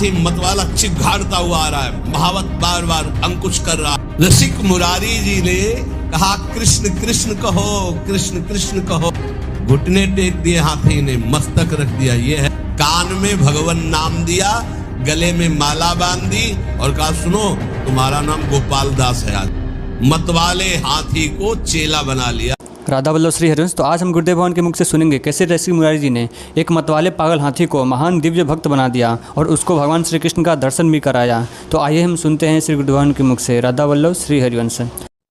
हाथी मतवाला चिघाड़ता हुआ आ रहा है, महावत बार बार अंकुश कर रहा है। रसिक मुरारी जी ने कहा कृष्ण कृष्ण कहो, कृष्ण कृष्ण कहो। घुटने टेक दिए हाथी ने, मस्तक रख दिया। ये है कान में भगवान नाम दिया, गले में माला बांध दी और कहा सुनो तुम्हारा नाम गोपाल दास है। आज मतवाले हाथी को चेला बना लिया। राधा वल्लभ श्री हरिवंश। तो आज हम गुरुदेव भगवान के मुख से सुनेंगे कैसे रसिक मुरारी जी ने एक मतवाले पागल हाथी को महान दिव्य भक्त बना दिया और उसको भगवान श्री कृष्ण का दर्शन भी कराया। तो आइए हम सुनते हैं श्री गुरुदेव भगवान के मुख से। राधा वल्लभ श्री हरिवंश।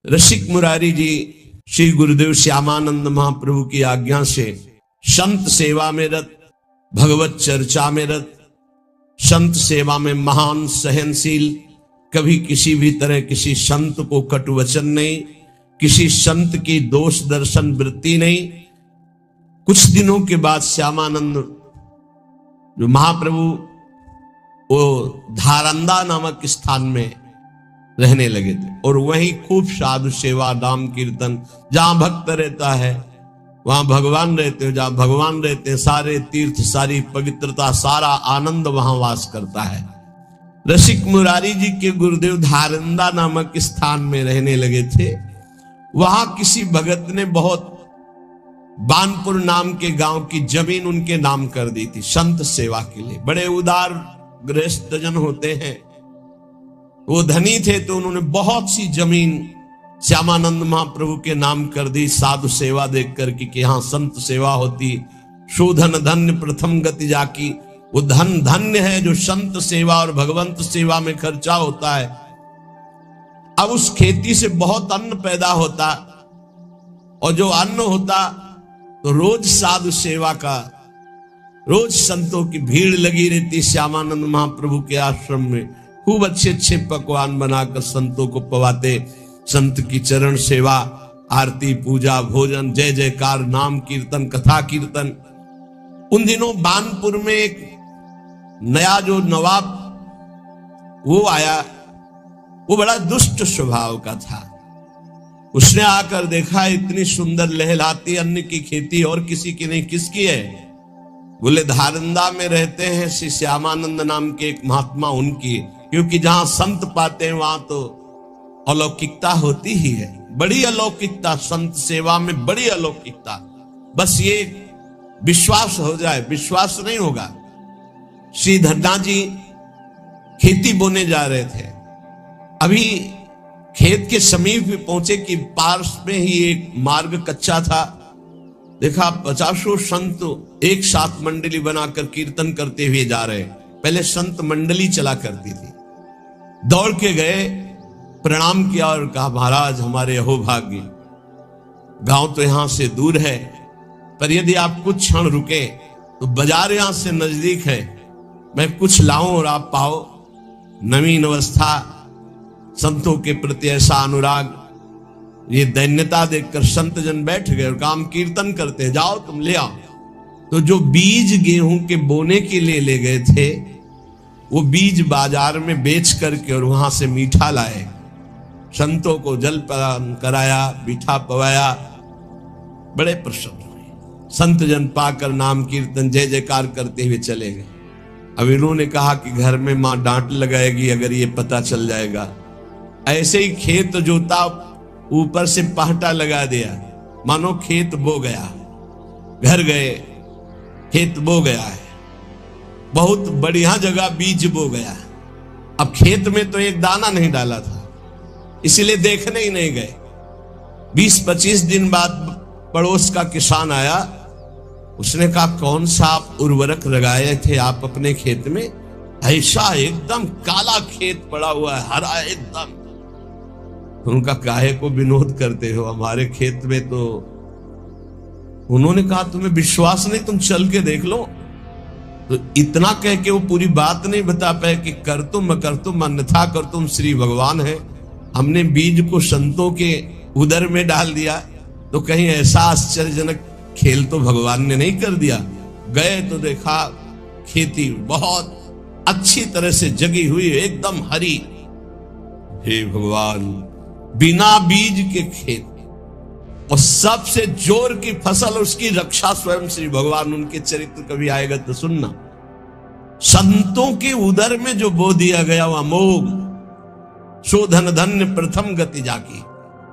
रसिक मुरारी जी श्री गुरुदेव श्यामानंद महाप्रभु की आज्ञा से संत सेवा में रत, भगवत चर्चा में रत, संत सेवा में महान सहनशील, कभी किसी भी तरह किसी संत को कटुवचन नहीं, किसी संत की दोष दर्शन वृत्ति नहीं। कुछ दिनों के बाद श्यामानंद जो महाप्रभु वो धारंदा नामक स्थान में रहने लगे थे और वहीं खूब साधु सेवा नाम कीर्तन, जहां भक्त रहता है वहां भगवान रहते हैं, जहां भगवान रहते हैं सारे तीर्थ, सारी पवित्रता, सारा आनंद वहां वास करता है। रसिक मुरारी जी के गुरुदेव धारंदा नामक स्थान में रहने लगे थे। वहां किसी भगत ने बहुत बानपुर नाम के गांव की जमीन उनके नाम कर दी थी संत सेवा के लिए। बड़े उदार गृहस्थ जन होते हैं, वो धनी थे तो उन्होंने बहुत सी जमीन श्यामानंद महाप्रभु के नाम कर दी साधु सेवा देख कर कि यहां संत सेवा होती। शोधन धन्य प्रथम गति जाकी, वो धन धन्य है जो संत सेवा और भगवंत सेवा में खर्चा होता है। अब उस खेती से बहुत अन्न पैदा होता और जो अन्न होता तो रोज साधु सेवा का, रोज संतों की भीड़ लगी रहती श्यामानंद महाप्रभु के आश्रम में। खूब अच्छे अच्छे पकवान बनाकर संतों को पवाते, संत की चरण सेवा, आरती, पूजा, भोजन, जय जयकार, नाम कीर्तन, कथा कीर्तन। उन दिनों बानपुर में एक नया जो नवाब वो आया, वो बड़ा दुष्ट स्वभाव का था। उसने आकर देखा इतनी सुंदर लहलाती अन्न की खेती और किसी की नहीं, किसकी है? बोले धारंदा में रहते हैं श्री श्यामानंद नाम के एक महात्मा, उनकी। क्योंकि जहां संत पाते हैं वहां तो अलौकिकता होती ही है, बड़ी अलौकिकता, संत सेवा में बड़ी अलौकिकता। बस ये विश्वास हो जाए, विश्वास नहीं होगा। श्री धन्ना जी खेती बोने जा रहे थे, अभी खेत के समीप भी पहुंचे कि पार्श में ही एक मार्ग कच्चा था। देखा 50 संत एक साथ मंडली बनाकर कीर्तन करते हुए जा रहे। पहले संत मंडली चला करती थी। दौड़ के गए, प्रणाम किया और कहा महाराज हमारे अहोभाग्य, गांव तो यहां से दूर है, पर यदि आप कुछ क्षण रुके तो बाजार यहां से नजदीक है, मैं कुछ लाऊं और आप पाओ। नवीन अवस्था, संतों के प्रति ऐसा अनुराग, ये दैन्यता देखकर संत जन बैठ गए और काम कीर्तन करते हैं, जाओ तुम ले आओ। तो जो बीज गेहूं के बोने के लिए ले गए थे, वो बीज बाजार में बेच करके और वहां से मीठा लाए, संतों को जलपान कराया, मीठा पवाया, बड़े प्रसन्न हुए। संत जन पाकर नाम कीर्तन जय जयकार करते हुए चले गए। अब इन्होंने कहा कि घर में मां डांट लगाएगी अगर ये पता चल जाएगा। ऐसे ही खेत जोता, ऊपर से पहटा लगा दिया, मानो खेत बो गया। घर गए, खेत बो गया है, बहुत बढ़िया जगह बीज बो गया। अब खेत में तो एक दाना नहीं डाला था, इसलिए देखने ही नहीं गए। 20-25 दिन बाद पड़ोस का किसान आया, उसने कहा कौन सा आप उर्वरक लगाए थे आप अपने खेत में? ऐसा एकदम काला खेत पड़ा हुआ है, हरा एकदम। उनका काहे को विनोद करते हो, हमारे खेत में तो। उन्होंने कहा तुम्हें विश्वास नहीं, तुम चल के देख लो। तो इतना कह के वो पूरी बात नहीं बता पाए कि कर तुम कर तुम अन्यथा कर तुम श्री भगवान है। हमने बीज को संतों के उदर में डाल दिया, तो कहीं ऐसा आश्चर्यजनक खेल तो भगवान ने नहीं कर दिया। गए तो देखा खेती बहुत अच्छी तरह से जगी हुई, एकदम हरी। हे भगवान, बिना बीज के खेत और सबसे जोर की फसल, उसकी रक्षा स्वयं श्री भगवान। उनके चरित्र कभी आएगा तो सुनना। संतों के उदर में जो बो दिया गया वो अमोघ, सो धन धन्य प्रथम गति जाकी।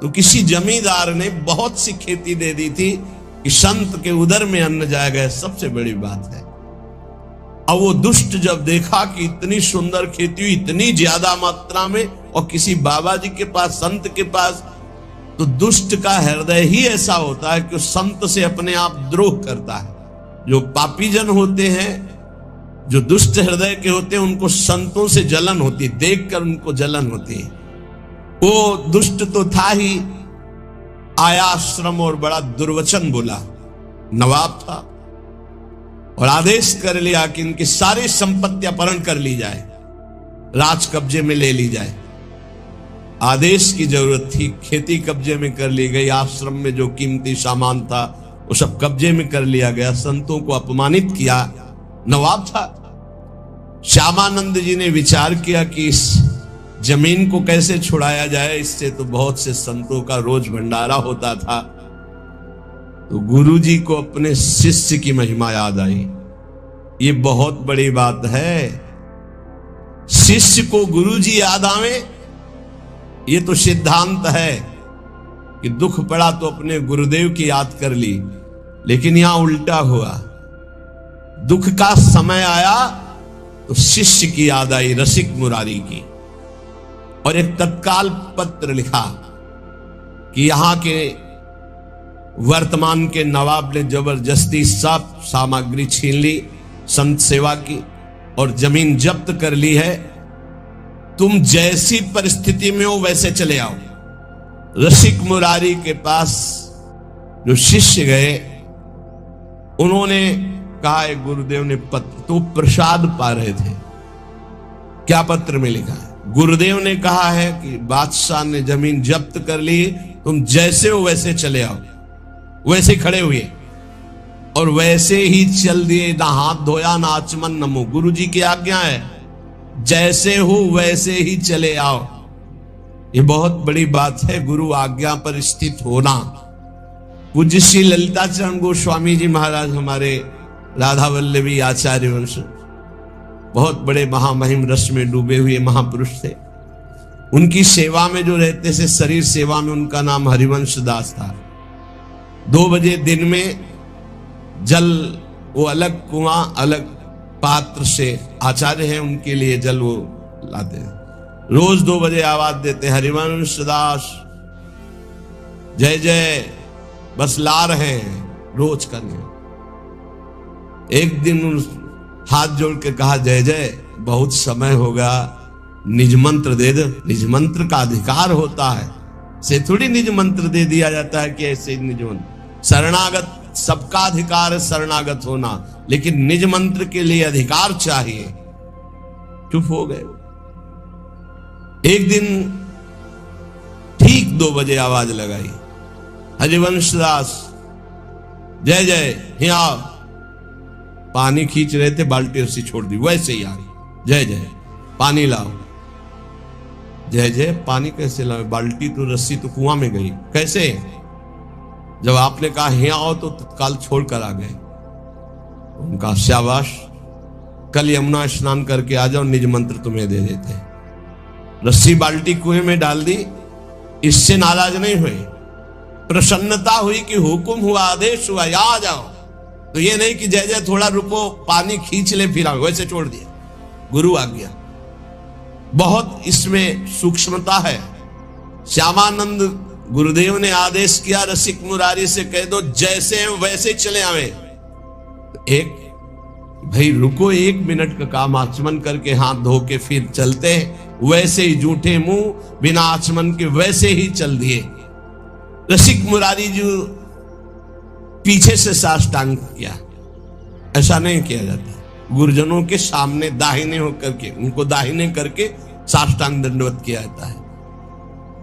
तो किसी जमींदार ने बहुत सी खेती दे दी थी कि संत के उदर में अन्न जाएगा, सबसे बड़ी बात है। अब वो दुष्ट जब देखा कि इतनी सुंदर खेती हुई, इतनी ज्यादा मात्रा में, और किसी बाबा जी के पास, संत के पास, तो दुष्ट का हृदय ही ऐसा होता है कि उस संत से अपने आप द्रोह करता है। जो पापी जन होते हैं, जो दुष्ट हृदय के होते हैं, उनको संतों से जलन होती है, देखकर उनको जलन होती है। वो दुष्ट तो था ही, आया आश्रम और बड़ा दुर्वचन बोला। नवाब था और आदेश कर लिया कि इनकी सारी संपत्ति अपहरण कर ली जाए, राज कब्जे में ले ली जाए। आदेश की जरूरत थी, खेती कब्जे में कर ली गई, आश्रम में जो कीमती सामान था वो सब कब्जे में कर लिया गया, संतों को अपमानित किया। नवाब था। श्यामानंद जी ने विचार किया कि इस जमीन को कैसे छुड़ाया जाए, इससे तो बहुत से संतों का रोज भंडारा होता था। तो गुरु जी को अपने शिष्य की महिमा याद आई। ये बहुत बड़ी बात है, शिष्य को गुरु जी याद आवे। ये तो सिद्धांत है कि दुख पड़ा तो अपने गुरुदेव की याद कर ली, लेकिन यहां उल्टा हुआ। दुख का समय आया तो शिष्य की याद आई, रसिक मुरारी की, और एक तत्काल पत्र लिखा कि यहां के वर्तमान के नवाब ने जबरदस्ती सब सामग्री छीन ली, संत सेवा की, और जमीन जब्त कर ली है। तुम जैसी परिस्थिति में हो वैसे चले आओ। रसिक मुरारी के पास जो शिष्य गए, उन्होंने कहा, एक गुरुदेव ने पत्र, तो प्रसाद पा रहे थे, क्या पत्र में लिखा है? गुरुदेव ने कहा है कि बादशाह ने जमीन जब्त कर ली, तुम जैसे हो वैसे चले आओ। वैसे खड़े हुए और वैसे ही चल दिए, ना हाथ धोया ना आचमन न मुंह। गुरु जी की आज्ञा है, जैसे हो वैसे ही चले आओ। ये बहुत बड़ी बात है, गुरु आज्ञा पर स्थित होना। पूज्य श्री ललिताचरण गोस्वामी जी महाराज हमारे राधा वल्लभी आचार्य वंश, बहुत बड़े महामहिम रस में डूबे हुए महापुरुष थे। उनकी सेवा में जो रहते थे, शरीर सेवा में, उनका नाम हरिवंश दास था। 2 बजे दिन में जल, वो अलग कुआं अलग पात्र से, आचार्य हैं उनके लिए जल वो लाते हैं। रोज 2 बजे आवाज देते, हरिवंश दास जय जय, बस ला रहे हैं, रोज करने। एक दिन हाथ जोड़ के कहा, जय जय बहुत समय होगा, निज मंत्र दे दो। निज मंत्र का अधिकार होता है, से थोड़ी निज मंत्र दे दिया जाता है कि ऐसे निज मंत्र। शरणागत सबका अधिकार है शरणागत होना, लेकिन निज मंत्र के लिए अधिकार चाहिए। चुप हो गए। एक दिन ठीक 2 बजे आवाज लगाई, हरिवंश दास जय जय, यहाँ पानी खींच रहे थे, बाल्टी रस्सी छोड़ दी, वैसे ही आ गई, जय जय पानी लाओ। जय जय पानी कैसे लाओ? बाल्टी तो रस्सी तो कुआं में गई, कैसे? जब आपने कहा यहाँ आओ तो तत्काल छोड़कर आ गए। उनका शाबाश, कल यमुना स्नान करके आ जाओ, निज मंत्र तुम्हें दे देते हैं। रस्सी बाल्टी कुएं में डाल दी, इससे नाराज नहीं हुए, प्रसन्नता हुई कि हुक्म हुआ, आदेश हुआ, यहाँ आ जाओ। तो ये नहीं कि जय जय थोड़ा रुको, पानी खींच ले फिर आओ, वैसे छोड़ दिया। गुरु आ गया, बहुत इसमें सूक्ष्मता है। श्यामानंद गुरुदेव ने आदेश किया, रसिक मुरारी से कह दो जैसे वैसे चले आवे। एक भाई रुको, 1 मिनट का काम, आचमन करके हाथ धो के फिर चलते, वैसे ही जूठे मुंह बिना आचमन के वैसे ही चल दिए। रसिक मुरारी जी पीछे से साष्टांग किया, ऐसा नहीं किया जाता। गुरुजनों के सामने दाहिने होकर के, उनको दाहिने करके साष्टांग दंडवत किया जाता है।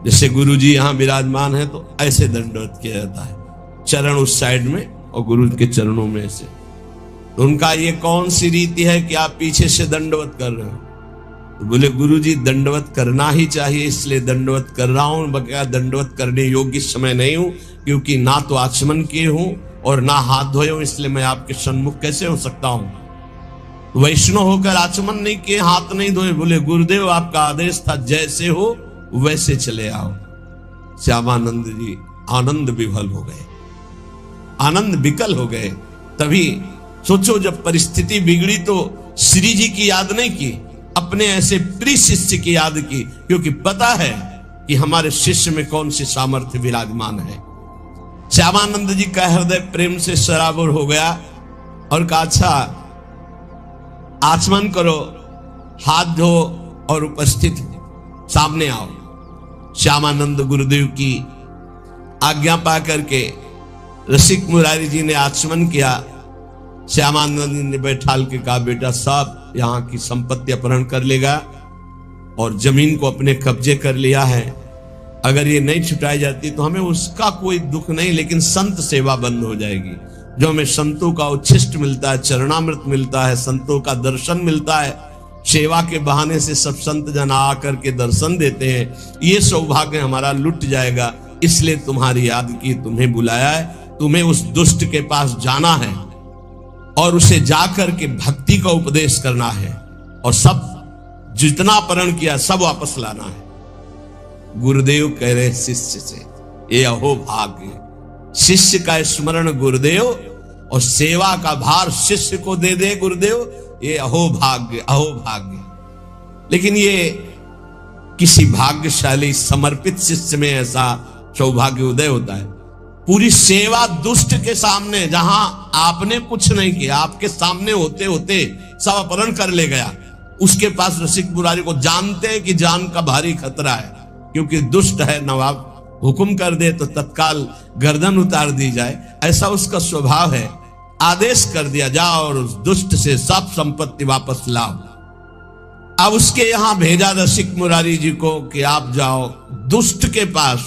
जैसे गुरु जी यहां विराजमान है तो ऐसे दंडवत किया जाता है, चरण उस साइड में और गुरु के चरणों में ऐसे। तो उनका ये कौन सी रीति है कि आप पीछे से दंडवत कर रहे हो? तो बोले गुरु जी दंडवत करना ही चाहिए, इसलिए दंडवत कर रहा हूं, बगैर दंडवत करने योग्य समय नहीं हूं, क्योंकि ना तो आचमन किए हूं और ना हाथ धोए हूं, इसलिए मैं आपके सन्मुख कैसे हो सकता हूं। वैष्णव होकर आचमन नहीं किए, हाथ नहीं धोए, बोले गुरुदेव आपका आदेश था जैसे हो वैसे चले आओ। श्यामानंद जी आनंद विभल हो गए, आनंद विकल हो गए। तभी सोचो, जब परिस्थिति बिगड़ी तो श्री जी की याद नहीं की, अपने ऐसे प्रिय शिष्य की याद की, क्योंकि पता है कि हमारे शिष्य में कौन सी सामर्थ्य विराजमान है। श्यामानंद जी का हृदय प्रेम से सराबोर हो गया और कहा, अच्छा आचमन करो, हाथ धो और उपस्थित सामने आओ। श्यामानंद गुरुदेव की आज्ञा पा करके रसिक मुरारी जी ने आचमन किया। श्यामानंद जी ने बैठाल के कहा, बेटा साहब यहाँ की संपत्ति अपहरण कर लेगा और जमीन को अपने कब्जे कर लिया है, अगर ये नहीं छुटाई जाती तो हमें उसका कोई दुख नहीं, लेकिन संत सेवा बंद हो जाएगी। जो हमें संतों का उच्छिष्ट मिलता है, चरणामृत मिलता है, संतों का दर्शन मिलता है, सेवा के बहाने से सब संत जन आकर के दर्शन देते हैं, ये सौभाग्य हमारा लुट जाएगा। इसलिए तुम्हारी याद की, तुम्हें बुलाया है, तुम्हें उस दुष्ट के पास जाना है और उसे जाकर के भक्ति का उपदेश करना है और सब जितना अपहरण किया सब वापस लाना है। गुरुदेव कह रहे शिष्य से, ये अहो भाग्य, शिष्य का स्मरण गुरुदेव और सेवा का भार शिष्य को दे दे गुरुदेव, ये अहो भाग्य, अहो भाग्य। लेकिन ये किसी भाग्यशाली समर्पित शिष्य में ऐसा सौभाग्य उदय होता है। पूरी सेवा दुष्ट के सामने, जहां आपने कुछ नहीं किया, आपके सामने होते होते सब अपहरण कर ले गया, उसके पास रसिक मुरारी को जानते हैं कि जान का भारी खतरा है, क्योंकि दुष्ट है, नवाब हुक्म कर दे तो तत्काल गर्दन उतार दी जाए, ऐसा उसका स्वभाव है। आदेश कर दिया, जाओ और उस दुष्ट से सब संपत्ति वापस लाओ। अब उसके यहां भेजा रसिक मुरारी जी को कि आप जाओ दुष्ट के पास।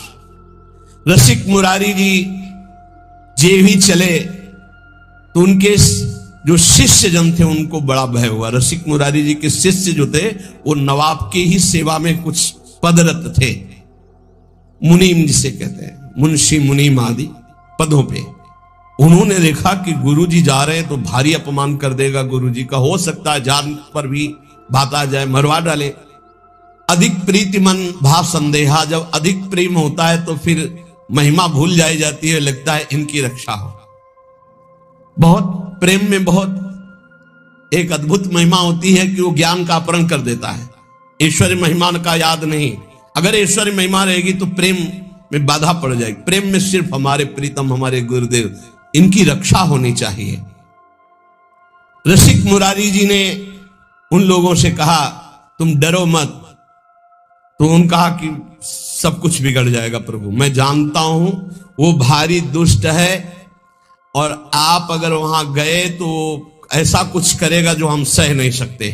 रसिक मुरारी जी जे भी चले तो उनके जो शिष्य जन थे उनको बड़ा भय हुआ। रसिक मुरारी जी के शिष्य जो थे वो नवाब की ही सेवा में कुछ पदरत थे, मुनीम जिसे कहते हैं, मुंशी मुनीम आदि पदों पे। उन्होंने देखा कि गुरुजी जा रहे हैं तो भारी अपमान कर देगा गुरुजी का, हो सकता है जान पर भी बात आ जाए, मरवा डाले। अधिक प्रीति मन भाव संदेहा, जब अधिक प्रेम होता है तो फिर महिमा भूल जाई जाती है, लगता है इनकी रक्षा हो। बहुत प्रेम में बहुत एक अद्भुत महिमा होती है कि वो ज्ञान का अपहरण कर देता है। ईश्वरी महिमा का याद नहीं, अगर ईश्वरी महिमा रहेगी तो प्रेम में बाधा पड़ जाएगी। प्रेम में सिर्फ हमारे प्रीतम, हमारे गुरुदेव, इनकी रक्षा होनी चाहिए। रसिक मुरारी जी ने उन लोगों से कहा, तुम डरो मत। तो उन्होंने कहा कि सब कुछ बिगड़ जाएगा प्रभु, मैं जानता हूं वो भारी दुष्ट है और आप अगर वहां गए तो ऐसा कुछ करेगा जो हम सह नहीं सकते।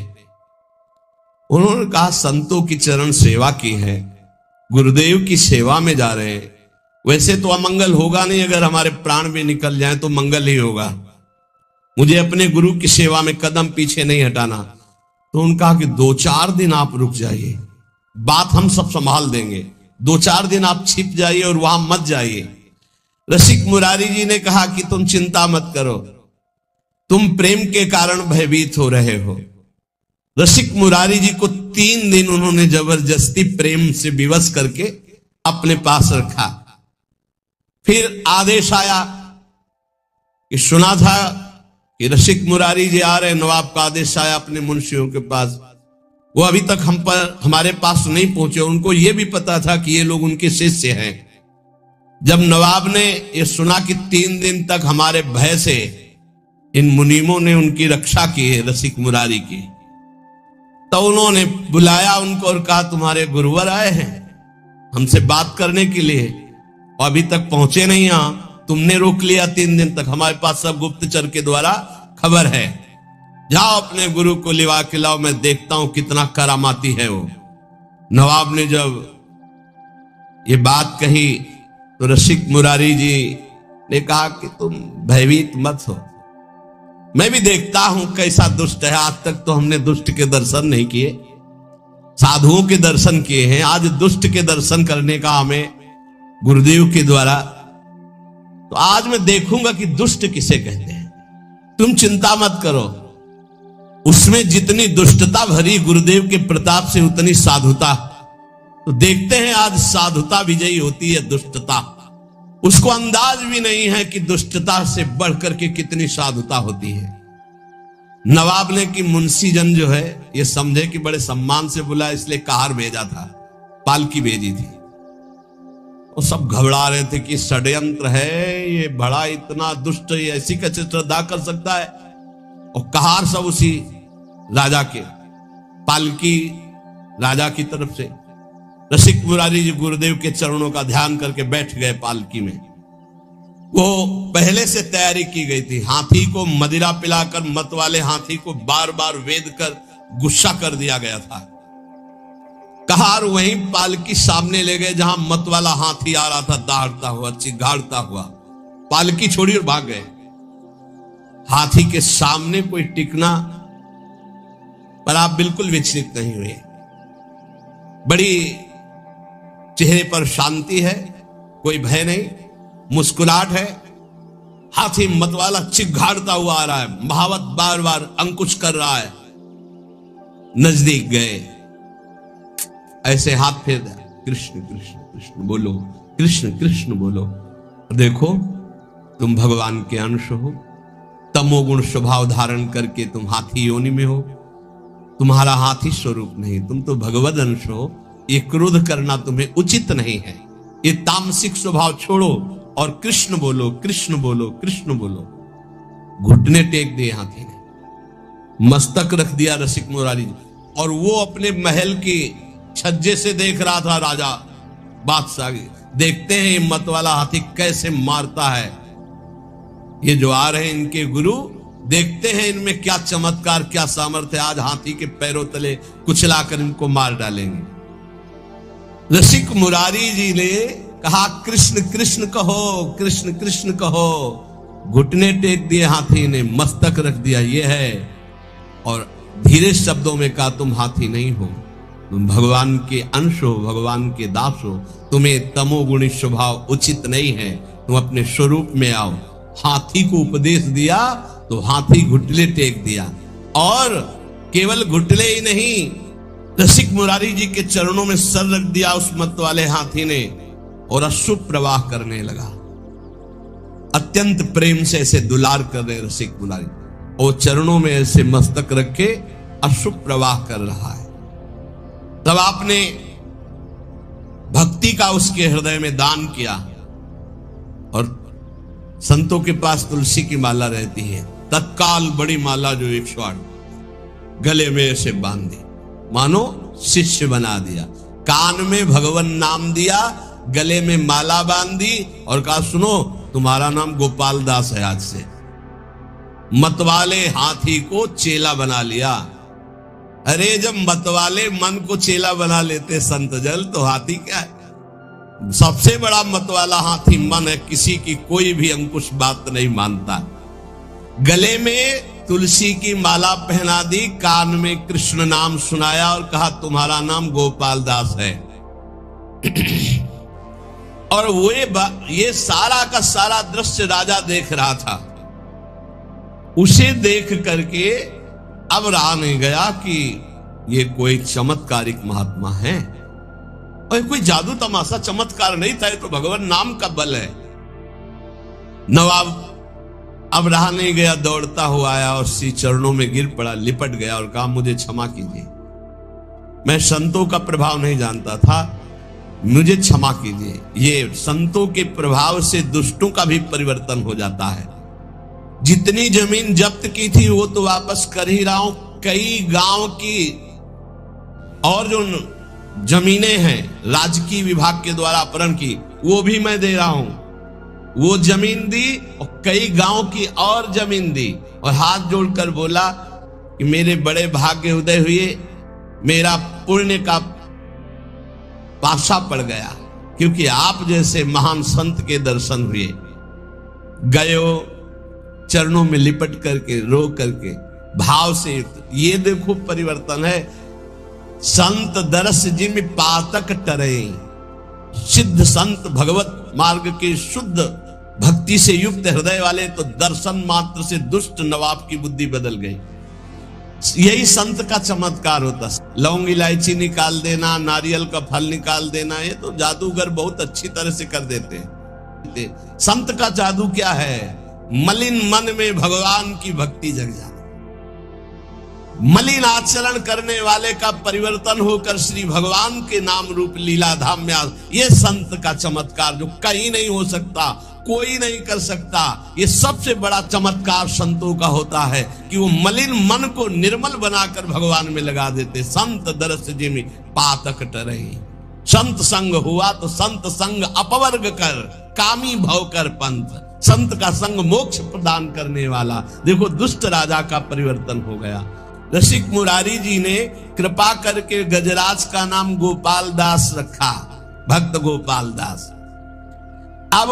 उन्होंने कहा, संतों की चरण सेवा की है, गुरुदेव की सेवा में जा रहे हैं, वैसे तो अमंगल होगा नहीं, अगर हमारे प्राण भी निकल जाएं तो मंगल ही होगा, मुझे अपने गुरु की सेवा में कदम पीछे नहीं हटाना। तो उन्होंने कहा कि 2-4 दिन आप रुक जाइए, बात हम सब संभाल देंगे, 2-4 दिन आप छिप जाइए और वहां मत जाइए। रसिक मुरारी जी ने कहा कि तुम चिंता मत करो, तुम प्रेम के कारण भयभीत हो रहे हो। रसिक मुरारी जी को 3 दिन उन्होंने जबरदस्ती प्रेम से विवश करके अपने पास रखा। फिर आदेश आया कि सुना था कि रसिक मुरारी जी आ रहे, नवाब का आदेश आया अपने मुंशियों के पास। वो अभी तक हमारे पास नहीं पहुंचे, उनको ये भी पता था कि ये लोग उनके शिष्य हैं। जब नवाब ने ये सुना कि 3 दिन तक हमारे भय से इन मुनीमों ने उनकी रक्षा की है रसिक मुरारी की, तो उन्होंने बुलाया उनको और कहा, तुम्हारे गुरुवर आए हैं हमसे बात करने के लिए और अभी तक पहुंचे नहीं, यहां तुमने रोक लिया 3 दिन तक, हमारे पास सब गुप्तचर के द्वारा खबर है, जाओ अपने गुरु को लिवा के लाओ, मैं देखता हूं कितना करामाती है वो। नवाब ने जब ये बात कही तो रसिक मुरारी जी ने कहा कि तुम भयभीत मत हो, मैं भी देखता हूं कैसा दुष्ट है। आज तक तो हमने दुष्ट के दर्शन नहीं किए, साधुओं के दर्शन किए हैं, आज दुष्ट के दर्शन करने का हमें गुरुदेव के द्वारा, तो आज मैं देखूंगा कि दुष्ट किसे कहते हैं। तुम चिंता मत करो, उसमें जितनी दुष्टता भरी गुरुदेव के प्रताप से उतनी साधुता। तो देखते हैं आज साधुता विजयी होती है दुष्टता। उसको अंदाज भी नहीं है कि दुष्टता से बढ़कर के कितनी साधुता होती है। नवाब ने कि मुंशीजन जो है ये समझे कि बड़े सम्मान से बुला, इसलिए कार भेजा था, पालकी भेजी थी। वो सब घबरा रहे थे कि षड्यंत्र है, ये बड़ा इतना दुष्ट, ये ऐसी कैसे श्रद्धा कर सकता है। और कहार सब उसी राजा के, पालकी राजा की तरफ से। रसिक मुरारी जी गुरुदेव के चरणों का ध्यान करके बैठ गए पालकी में। वो पहले से तैयारी की गई थी। हाथी को मदिरा पिलाकर मत वाले हाथी को बार बार वेद कर गुस्सा कर दिया गया था। कहार वहीं पालकी सामने ले गए जहां मत वाला हाथी आ रहा था, दहाड़ता हुआ, चिघाड़ता हुआ। पालकी छोड़ी और भाग गए। हाथी के सामने कोई टिकना, पर आप बिल्कुल विचलित नहीं हुए। बड़ी चेहरे पर शांति है, कोई भय नहीं, मुस्कुराहट है। हाथी मतवाला चिघाड़ता हुआ आ रहा है, महावत बार बार अंकुश कर रहा है। नजदीक गए, ऐसे हाथ फेर दिया, कृष्ण कृष्ण कृष्ण बोलो, कृष्ण कृष्ण बोलो। देखो तुम भगवान के अंश हो, तमोगुण स्वभाव धारण करके तुम हाथी योनि में हो। तुम्हारा हाथी स्वरूप नहीं, तुम तो भगवद अंश हो। ये क्रोध करना तुम्हें उचित नहीं है। ये तामसिक स्वभाव छोड़ो और कृष्ण बोलो, कृष्ण बोलो, कृष्ण बोलो। घुटने टेक दिए हाथी ने, मस्तक रख दिया रसिक मुरारी जी। और वो अपने महल की छज्जे से देख रहा था राजा बादशाह। देखते हैं ये मत वाला हाथी कैसे मारता है। ये जो आ रहे हैं इनके गुरु, देखते हैं इनमें क्या चमत्कार, क्या सामर्थ्य। आज हाथी के पैरों तले कुचलाकर इनको मार डालेंगे। रसिक मुरारी जी ने कहा कृष्ण कृष्ण कहो, कृष्ण कृष्ण कहो। घुटने टेक दिए हाथी ने, मस्तक रख दिया, ये है। और धीरे शब्दों में कहा तुम हाथी नहीं हो, तुम भगवान के अंश हो, भगवान के दास हो। तुम्हें तमोगुणी स्वभाव उचित नहीं है, तुम अपने स्वरूप में आओ। हाथी को उपदेश दिया तो हाथी घुटले टेक दिया। और केवल घुटले ही नहीं, रसिक मुरारी जी के चरणों में सर रख दिया उस मत वाले हाथी ने, और अश्रु प्रवाह करने लगा। अत्यंत प्रेम से ऐसे दुलार कर रहे रसिक मुरारी, और चरणों में ऐसे मस्तक रखे अश्रु प्रवाह कर रहा है। तब आपने भक्ति का उसके हृदय में दान किया। और संतों के पास तुलसी की माला रहती है, तत्काल बड़ी माला जो 108 गले में ऐसे बांध दी, मानो शिष्य बना दिया। कान में भगवान नाम दिया, गले में माला बांध दी और कहा सुनो तुम्हारा नाम गोपाल दास है आज से। मतवाले हाथी को चेला बना लिया। अरे जब मतवाले मन को चेला बना लेते संत जल, तो हाथी क्या है? सबसे बड़ा मतवाला हाथी मन है, किसी की कोई भी अंकुश बात नहीं मानता। गले में तुलसी की माला पहना दी, कान में कृष्ण नाम सुनाया और कहा तुम्हारा नाम गोपाल दास है। और वो ये सारा का सारा दृश्य राजा देख रहा था। उसे देख करके अब रहा नहीं गया कि ये कोई चमत्कारिक महात्मा है, और कोई जादू तमाशा चमत्कार नहीं था, तो भगवान नाम का बल है। नवाब अब रहा नहीं गया, दौड़ता हुआ आया और श्री चरणों में गिर पड़ा, लिपट गया और कहा मुझे क्षमा कीजिए, मैं संतों का प्रभाव नहीं जानता था, मुझे क्षमा कीजिए। ये संतों के प्रभाव से दुष्टों का भी परिवर्तन हो जाता है। जितनी जमीन जब्त की थी वो तो वापस कर ही रहा हूं। कई गांव की और जो जमीनें हैं राजकीय विभाग के द्वारा अपहरण की, वो भी मैं दे रहा हूं। वो जमीन दी और कई गांव की और जमीन दी, और हाथ जोड़कर बोला कि मेरे बड़े भाग्य उदय हुए, मेरा पुण्य का पासा पड़ गया, क्योंकि आप जैसे महान संत के दर्शन हुए। गयो चरणों में लिपट करके, रो करके, भाव से। ये देखो परिवर्तन है। संत दरस जिम पातक टरे, सिद्ध संत भगवत मार्ग के शुद्ध भक्ति से युक्त हृदय वाले तो दर्शन मात्र से दुष्ट नवाब की बुद्धि बदल गई। यही संत का चमत्कार होता है। लौंग इलायची निकाल देना, नारियल का फल निकाल देना, ये तो जादूगर बहुत अच्छी तरह से कर देते हैं। संत का जादू क्या है? मलिन मन में भगवान की भक्ति जग जाना। मलिन आचरण करने वाले का परिवर्तन होकर श्री भगवान के नाम रूप लीला धाम में ये संत का चमत्कार जो कहीं नहीं हो सकता, कोई नहीं कर सकता। ये सबसे बड़ा चमत्कार संतों का होता है कि वो मलिन मन को निर्मल बनाकर भगवान में लगा देते। संत दरस जिमि पातक टरहि, संत संग हुआ तो संत संग अपवर्ग कर, कामी भव कर पंथ। संत का संग मोक्ष प्रदान करने वाला। देखो दुष्ट राजा का परिवर्तन हो गया। रसिक मुरारी जी ने कृपा करके गजराज का नाम गोपाल दास रखा, भक्त गोपाल दास। अब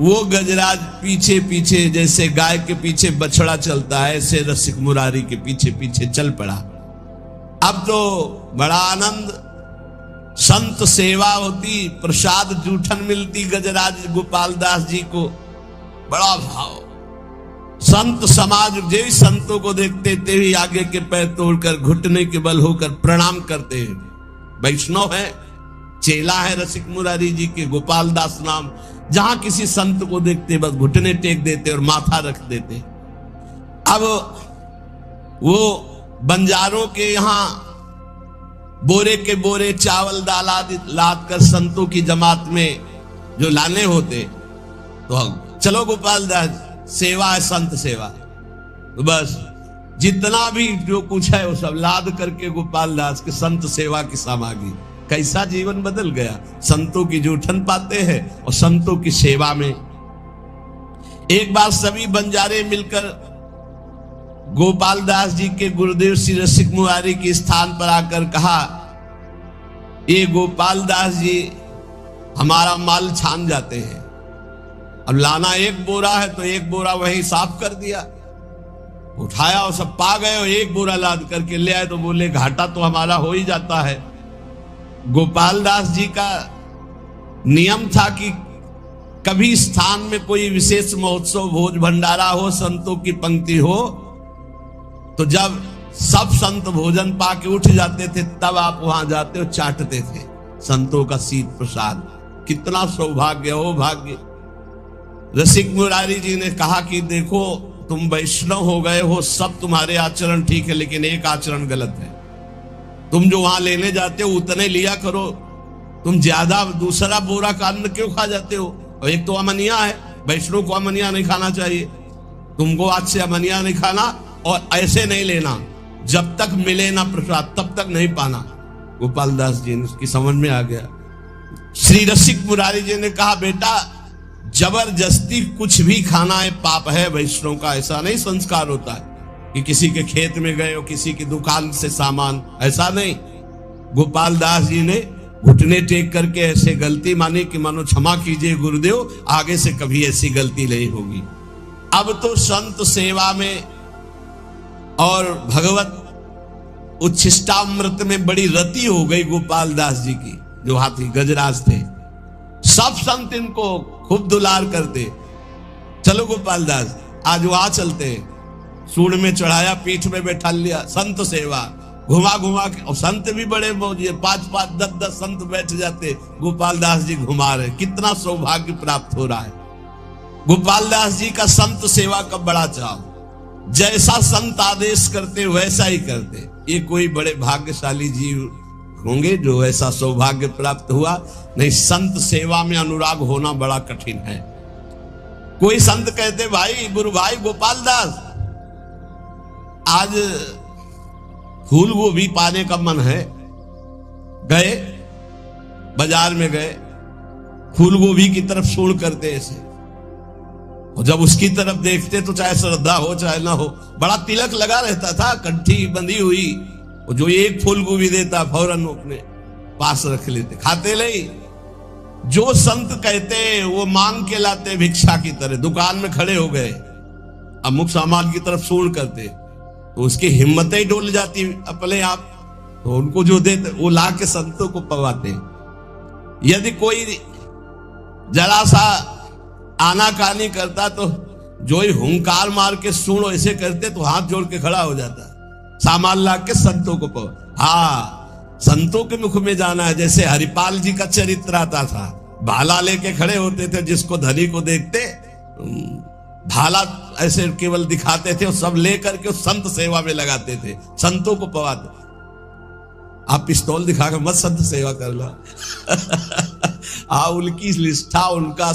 वो गजराज पीछे पीछे जैसे गाय के पीछे बछड़ा चलता है, ऐसे रसिक मुरारी के पीछे पीछे चल पड़ा। अब तो बड़ा आनंद, संत सेवा होती, प्रसाद जूठन मिलती गजराज गोपाल दास जी को, बड़ा भाव। संत समाज जो संतों को देखते थे ही आगे के पैर तोड़कर घुटने के बल होकर प्रणाम करते हैं। वैष्णव है, चेला है रसिक मुरारी जी के, गोपाल दास नाम। जहां किसी संत को देखते बस घुटने टेक देते और माथा रख देते। अब वो बंजारों के यहां बोरे के बोरे चावल दाल आदि लाद कर संतों की जमात में जो लाने होते, तो चलो गोपाल दास सेवा है, संत सेवा। तो बस जितना भी जो कुछ है वो सब लाद करके गोपाल दास के संत सेवा की सामग्री। कैसा जीवन बदल गया। संतों की जूठन पाते हैं और संतों की सेवा में। एक बार सभी बंजारे मिलकर गोपाल दास जी के गुरुदेव श्री रसिक मुरारी के स्थान पर आकर कहा, ये गोपाल दास जी हमारा माल छान जाते हैं। अब लाना एक बोरा है तो एक बोरा वहीं साफ कर दिया, उठाया और सब पा गए और एक बोरा लाद करके ले आए। तो बोले घाटा तो हमारा हो ही जाता है। गोपाल दास जी का नियम था कि कभी स्थान में कोई विशेष महोत्सव, भोज भंडारा हो, संतों की पंक्ति हो, तो जब सब संत भोजन पाके उठ जाते थे तब आप वहां जाते और चाटते थे संतों का शीत प्रसाद। कितना सौभाग्य हो, भाग्य। रसिक मुरारी जी ने कहा कि देखो तुम वैष्णव हो गए हो, सब तुम्हारे आचरण ठीक है, लेकिन एक आचरण गलत है। तुम जो वहां लेने जाते हो उतने लिया करो, तुम ज्यादा दूसरा बोरा का अन्न क्यों खा जाते हो? और एक तो अमनिया है, वैष्णव को अमनिया नहीं खाना चाहिए। तुमको आज से अमनिया नहीं खाना और ऐसे नहीं लेना, जब तक मिले ना प्रसाद तब तक नहीं पाना। गोपाल दास जी ने उसकी समझ में आ गया। श्री रसिक मुरारी जी ने कहा, बेटा जबरदस्ती कुछ भी खाना है पाप है वैष्णव का। ऐसा नहीं संस्कार होता है कि किसी के खेत में गए हो, किसी की दुकान से सामान, ऐसा नहीं। गोपाल दास जी ने घुटने टेक करके ऐसे गलती मानी कि मानो क्षमा कीजिए गुरुदेव, आगे से कभी ऐसी गलती नहीं होगी। अब तो संत सेवा में और भगवत उच्छिष्टामृत में बड़ी रति हो गई गोपाल दास जी की, जो हाथी गजराज थे। सब संत इनको खूब दुलार करते। चलो गोपाल दास आज वहां चलते हैं। सूंड में चढ़ाया, पीठ में बैठा लिया, संत सेवा घुमा घुमा के। और संत भी बड़े मौजे, 5-5, 10-10 संत बैठ जाते, गोपाल दास जी घुमा रहे। कितना सौभाग्य प्राप्त हो रहा है। गोपाल दास जी का संत सेवा का बड़ा चाव, जैसा संत आदेश करते वैसा ही करते। ये कोई बड़े भाग्यशाली जीव होंगे जो ऐसा सौभाग्य प्राप्त हुआ। नहीं, संत सेवा में अनुराग होना बड़ा कठिन है। कोई संत कहते, भाई गुरु भाई गोपाल दास आज फूल गोभी पाने का मन है। गए बाजार में गए, फूल गोभी की तरफ सूंड करते ऐसे, और जब उसकी तरफ देखते तो चाहे श्रद्धा हो चाहे ना हो, बड़ा तिलक लगा रहता था, कंठी बंधी हुई। और जो एक फूल गोभी देता फौरन अपने पास रख लेते, खाते नहीं। जो संत कहते वो मांग के लाते भिक्षा की तरह। दुकान में खड़े हो गए, अमुक सामान की तरफ सूंड करते, तो उसकी हिम्मत ही डोल जाती अपने आप। तो उनको जो देते वो ला के संतों को पवाते। यदि कोई जरा सा आनाकानी करता तो जो ही हुंकार मार के सूंड ऐसे करते तो हाथ जोड़ के खड़ा हो जाता। सामान ला के संतों को हाँ, संतों के मुख में जाना है। जैसे हरिपाल जी का चरित्र आता था, भाला लेके खड़े होते थे, जिसको धनी को देखते भाला ऐसे केवल दिखाते थे और सब लेकर के संत सेवा में लगाते थे, संतों को पवाते। आप पिस्तौल दिखाकर मत संत सेवा कर लो। उनकी निष्ठा, उनका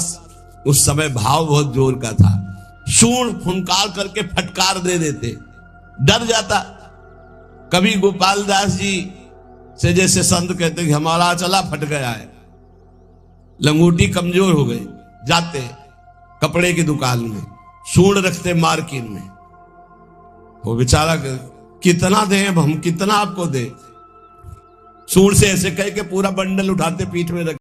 उस समय भाव बहुत जोर का था। शूल फुनकार करके फटकार दे देते, डर जाता। कभी गोपाल दास जी से जैसे संत कहते कि हमारा चला फट गया है, लंगोटी कमजोर हो गई, जाते कपड़े की दुकान में सूंड रखते मार्किन में, वो बेचारा कितना दें अब हम, कितना आपको दें, सूंड से ऐसे कह के पूरा बंडल उठाते पीठ में रख